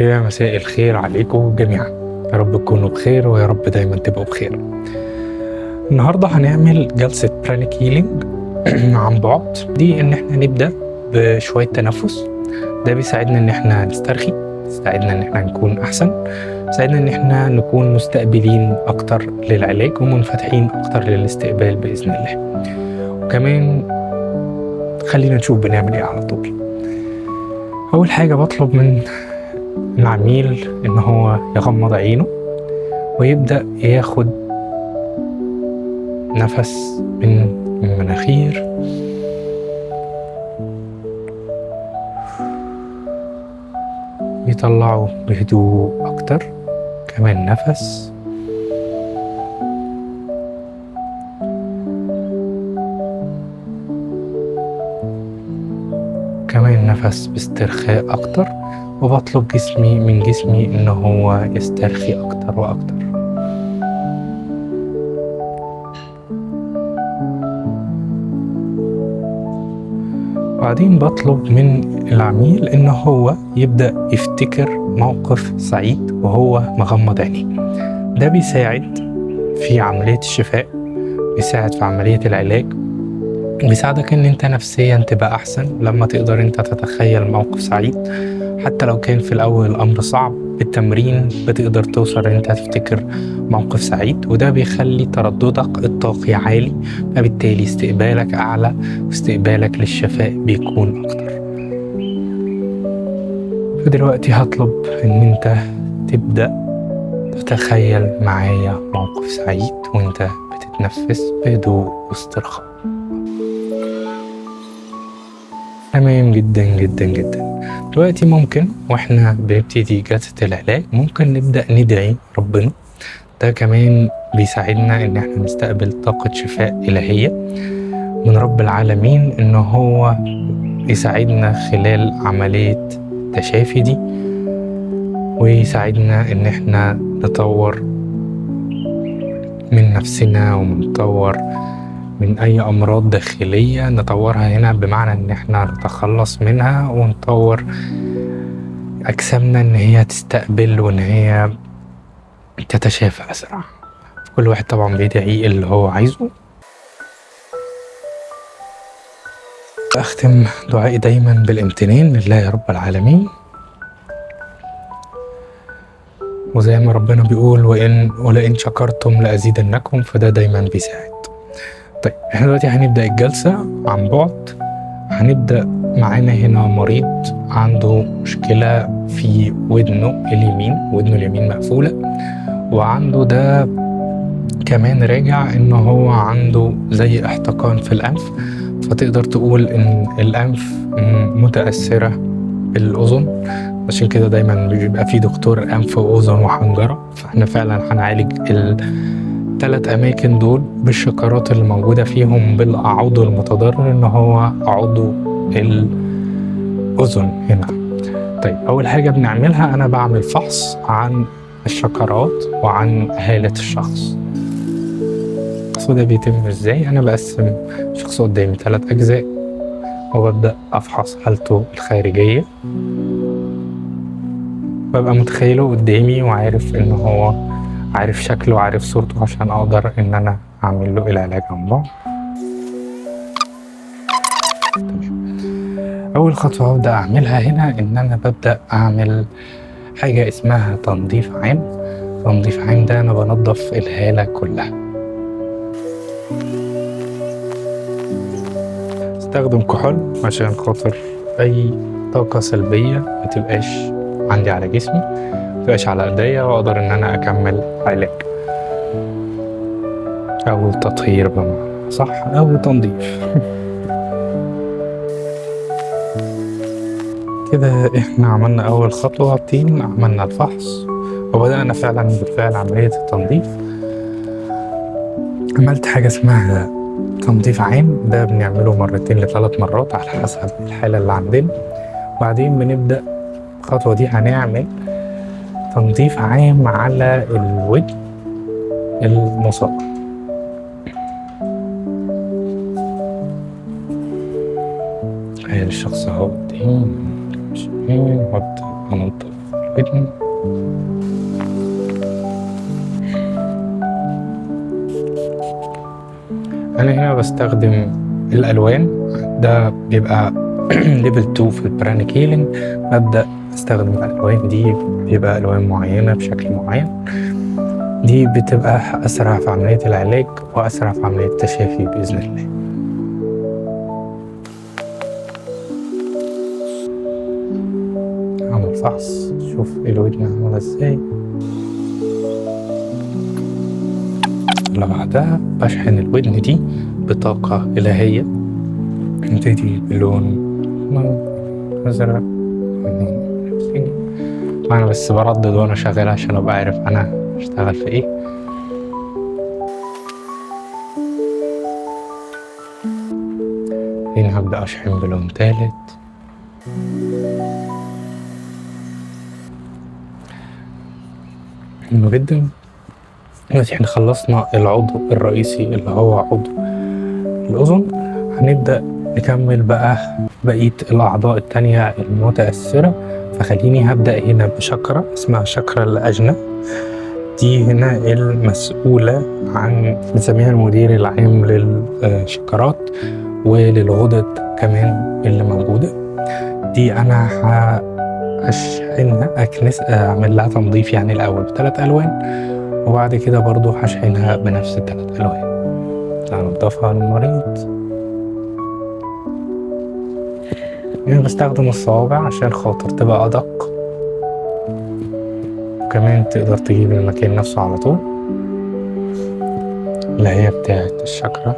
يا مساء الخير عليكم جميعا، يا رب تكونوا بخير ويا رب دايما تبقوا بخير. النهاردة هنعمل جلسة برانيك هيلينج عن بعد. دي ان احنا نبدأ بشوية تنفس، ده بيساعدنا ان احنا نسترخي، بيساعدنا ان احنا نكون احسن، بيساعدنا ان احنا نكون مستقبلين اكتر للعلاج ومنفتحين اكتر للاستقبال بإذن الله. وكمان خلينا نشوف بنعمل ايه على طول. اول حاجة بطلب من العميل ان هو يغمض عينه ويبدأ ياخد نفس من المناخير يطلعه بهدوء أكتر. كمان نفس، كمان نفس باسترخاء أكتر، وبطلب من جسمي إن هو يسترخي أكتر وأكتر. بعدين بطلب من العميل إن هو يبدأ يفتكر موقف سعيد وهو مغمض عينيه. ده بيساعد في عملية الشفاء، بيساعد في عملية العلاج، بيساعدك إن أنت نفسيا تبقى أحسن لما تقدر أنت تتخيل موقف سعيد. حتى لو كان في الأول الأمر صعب، بالتمرين بتقدر توصل إن أنت تفتكر موقف سعيد، وده بيخلي ترددك الطاقي عالي، فبالتالي استقبالك أعلى واستقبالك للشفاء بيكون أكتر. فدلوقتي هطلب إن أنت تبدأ تتخيل معايا موقف سعيد وأنت بتتنفس بهدوء واسترخاء. تمام جدا جدا جدا. دلوقتي ممكن واحنا بنبتدي جلسة العلاج ممكن نبدأ ندعي ربنا. ده كمان بيساعدنا ان احنا نستقبل طاقة شفاء إلهية من رب العالمين، ان هو يساعدنا خلال عملية التشافي دي، ويساعدنا ان احنا نطور من نفسنا ونطور من أي أمراض داخلية نطورها هنا، بمعنى إن إحنا نتخلص منها ونطور أجسامنا إن هي تستقبل وإن هي تتشافى أسرع. كل واحد طبعا بيدعي اللي هو عايزه. أختم دعائي دايما بالامتنان لله رب العالمين، وزي ما ربنا بيقول ولئن شكرتم لأزيدنكم، فده دايما بيساعد. طيب احنا دلوقتي هنبدأ الجلسة عن بعد. هنبدأ معانا هنا مريض عنده مشكلة في ودنه اليمين مقفولة، وعنده ده كمان راجع ان هو عنده زي احتقان في الأنف، فتقدر تقول ان الأنف متأثرة بالأذن. عشان كده دايما بيبقى في دكتور أنف وأذن وحنجرة، فاحنا فعلا هنعالج الثلاث أماكن دول بالشكرات اللي موجودة فيهم بالعضو المتضرر إن هو عضو الأذن هنا. طيب أول حاجة بنعملها أنا بعمل فحص عن الشكرات وعن هالة الشخص. الفحص ده بيتم إزاي؟ أنا بقسم الشخص قدامي 3 أجزاء، وببدأ أفحص حالته الخارجية، ببقى متخيله قدامي وعارف إن هو عارف شكله وعارف صورته عشان أقدر إن أنا أعمل له العلاج عن بعد. أول خطوة ببدأ أعملها هنا إن أنا ببدأ أعمل حاجة اسمها تنظيف عام. تنظيف عام ده أنا بنظف الهالة كلها، استخدم كحول عشان خاطر أي طاقة سلبية متبقاش عندي على جسمي، متبقاش على إيديا، وأقدر إن أنا أكمل علاج أو تطهير بمعنى صح، أو تنظيف. كده احنا عملنا اول خطوة روتين، عملنا الفحص وبدأنا بالفعل عملية التنظيف. عملت حاجة اسمها تنظيف عام، ده بنعمله 2 ل3 مرات على حسب الحالة اللي عندنا. وبعدين بنبدأ الخطوة دي هنعمل تنظيف عام على الوجه المصاب. الشخص اهو قدامي، نحط منظف الودن. أنا هنا بستخدم الألوان، ده بيبقى ليفل 2 في البرانيك هيلينج. ببدأ أستخدم الألوان دي، بيبقى ألوان معينة بشكل معين، دي بتبقى أسرع في عملية العلاج وأسرع في عملية التشافي بإذن الله. أعمل فحص، شوف الودن عاملة إزاي. اللي بعدها بشحن الودن دي بطاقة إلهية، نبتدي بلون أزرق بنفسجي. أنا بس بردد وأنا شغال عشان أبقى عارف أنا بشتغل في إيه. هنا هبدأ أشحن بلون تالت. حلو جدا. دلوقتي احنا خلصنا العضو الرئيسي اللي هو عضو الأذن، هنبدأ نكمل بقى بقية الأعضاء التانية المتأثرة. فخليني هبدأ هنا بشكرة اسمها شكرة الأجنة، دي هنا المسؤولة عن، بنسميها المدير العام للشكرات وللغدد كمان اللي موجودة. دي أنا هشحنها أعمل لها تنظيف يعني الأول ب3 ألوان، وبعد كده برضو هشحنها بنفس ال3 ألوان. هنضفها للمريض. أنا بستخدم الصوابع عشان خاطر تبقى أدق، وكمان تقدر تجيب المكان نفسه على طول اللي هي بتاعة الشكرة.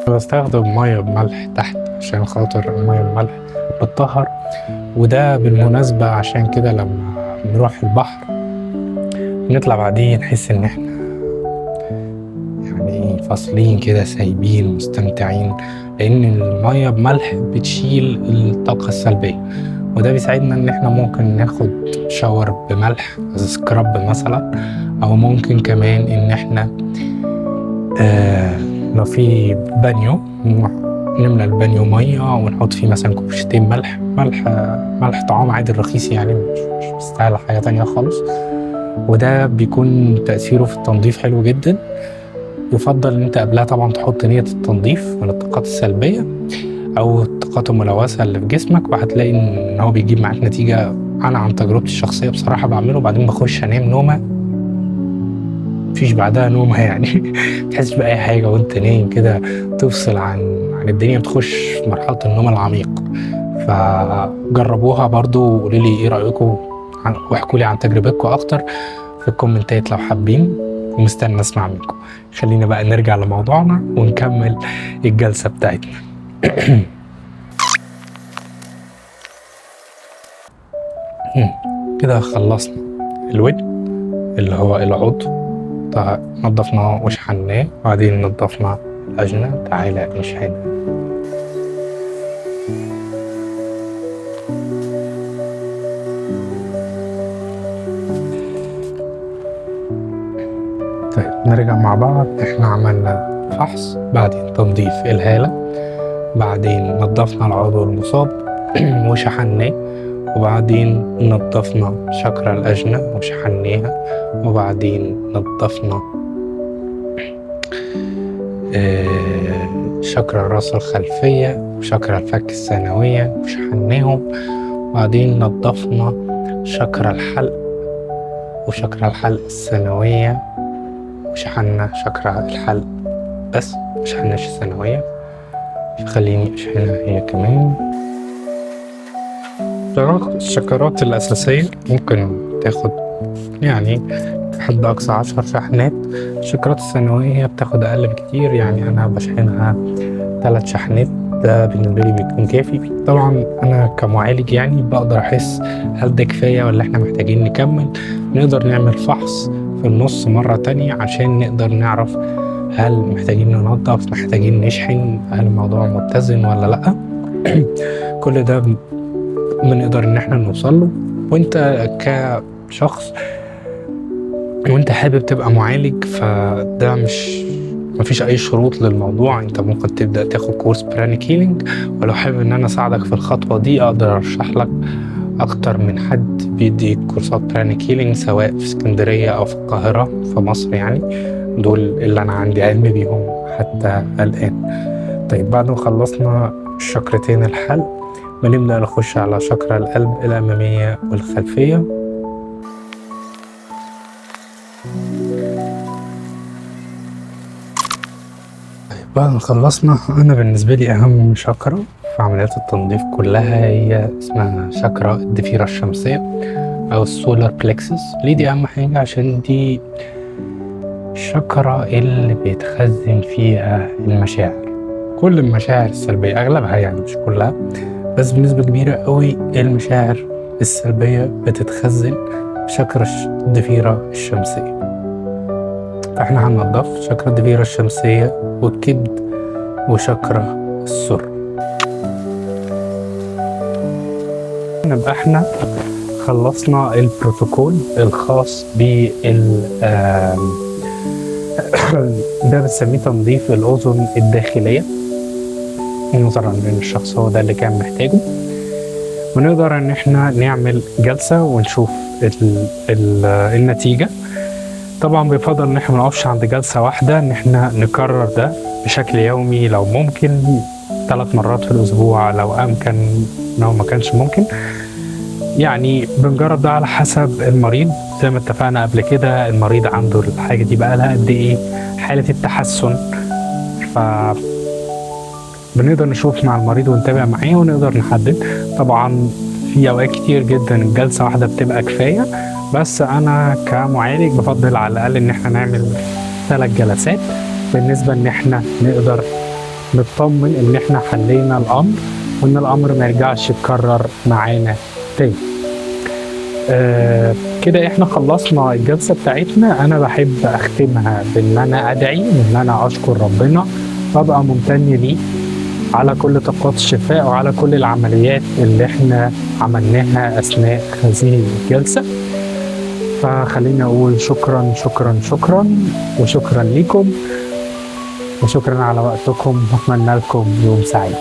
بستخدم مية بملح تحت عشان خاطر المية بملح بتطهر، وده بالمناسبة عشان كده لما بنروح البحر نطلع بعدين نحس إن إحنا يعني فاصلين كده، سايبين مستمتعين، لأن المية بملح بتشيل الطاقة السلبية، وده بيساعدنا إن إحنا ممكن ناخد شاور بملح سكراب مثلا، أو ممكن كمان إن إحنا لو في بانيو نملى البانيو مية ونحط فيه مثلا كوبايتين ملح طعام عادي رخيص يعني، مش مستاهل حاجة تانية خالص، وده بيكون تأثيره في التنظيف حلو جدا. يفضل ان انت قبلها طبعا تحط نية التنظيف من الطاقات السلبية او الطاقات الملوثة اللي في جسمك، وهتلاقي ان هو بيجيب معاك نتيجة. انا عن تجربتي الشخصية بصراحة بعمله، بعدين بخش انام نومة مفيش بعدها نومة يعني متحسش بأي حاجة وانت نايم كده، تفصل عن الدنيا، بتخش في مرحلة النوم العميق. فجربوها برضو وقولوا لي ايه رأيكم، واحكوا لي عن تجربتكم اكتر في الكومنتات لو حابين، ومستنى اسمع منكم. خلينا بقى نرجع لموضوعنا ونكمل الجلسة بتاعتنا. كده خلصنا الودن اللي هو العضو، نضفناه وشحناه، وبعدين نضفنا الأجنة، تعالى نشحنها. طيب نرجع مع بعض. احنا عملنا فحص، بعدين تنظيف الهالة، بعدين نضفنا العضو المصاب وشحناه، وبعدين نضفنا شكرة الأجنة وشحناها، وبعدين نضفنا شكرة الراس الخلفية وشكرة الفك الثانوية وشحناهم، وبعدين نضفنا شكرة الحلق وشكرة الحلق الثانوية وشحنا شكرة الحلق بس مشحناش الثانوية، فخليني أشحنها هي كمان. الشكرات الأساسية ممكن تاخد يعني حد أقصى 10 شحنات، الشكرات الثانوية بتاخد أقل بكتير، يعني أنا بشحنها 3 شحنات، ده بالنسبة لي بيكون كافي. طبعا أنا كمعالج يعني بقدر أحس هل ده كفاية ولا إحنا محتاجين نكمل، نقدر نعمل فحص في النص مرة تانية عشان نقدر نعرف هل محتاجين ننظف، محتاجين نشحن، هل الموضوع متزن ولا لأ. كل ده بنقدر إن إحنا نوصله. وإنت كشخص وإنت حابب تبقى معالج، فده مفيش أي شروط للموضوع، أنت ممكن تبدأ تاخد كورس برانيك هيلينج، ولو حابب إن أنا أساعدك في الخطوة دي أقدر أرشح لك أكتر من حد بيدي كورسات برانيك هيلينج، سواء في اسكندرية أو في القاهرة في مصر يعني. دول اللي أنا عندي علم بيهم حتى الآن. طيب بعد ما خلصنا شكرتين الحلق بنبدأ نخش على شكرة القلب الأمامية والخلفية. طيب بعد ما خلصنا، أنا بالنسبة لي أهم شكرة في عمليات التنظيف كلها هي اسمها شكرة الضفيرة الشمسية أو السولار بلكسس. ليه دي أهم حاجة؟ عشان دي الشكرة اللي بيتخزن فيها المشاعر، كل المشاعر السلبية، أغلبها يعني مش كلها بس بنسبة كبيرة قوي. المشاعر السلبية بتتخزن في شكرة الضفيرة الشمسية. فاحنا هننضف شكرة الضفيرة الشمسية والكبد وشكرة السر. نبقى احنا خلصنا البروتوكول الخاص ده بنسميه تنظيف الأذن الداخلية، نظرا ان الشخص هو ده اللي كان محتاجه. ونقدر ان احنا نعمل جلسة ونشوف النتيجة. طبعا بيفضل ان احنا منقفش عند جلسة واحدة، ان احنا نكرر ده بشكل يومي، لو ممكن 3 مرات في الأسبوع، لو ما كانش ممكن يعني. بنجرب ده على حسب المريض، زي ما اتفقنا قبل كده المريض عنده الحاجة دي بقى لها قد ايه، حالة التحسن. بنقدر نشوف مع المريض ونتابع معاه ونقدر نحدد. طبعا في اوقات كتير جدا جلسة واحدة بتبقى كفاية، بس انا كمعالج بفضل على الاقل ان احنا نعمل 3 جلسات، بالنسبة ان احنا نقدر نطمن ان احنا حلينا الامر وان الامر ما يرجعش يتكرر معانا تاني. كده احنا خلصنا الجلسة بتاعتنا. انا بحب اختمها بان انا ادعي، ان انا اشكر ربنا وابقى ممتن ليه على كل طاقات الشفاء وعلى كل العمليات اللي احنا عملناها اثناء هذه الجلسة. فخلينا اقول شكرا شكرا شكرا وشكرا لكم وشكرا على وقتكم، واتمنى لكم يوم سعيد.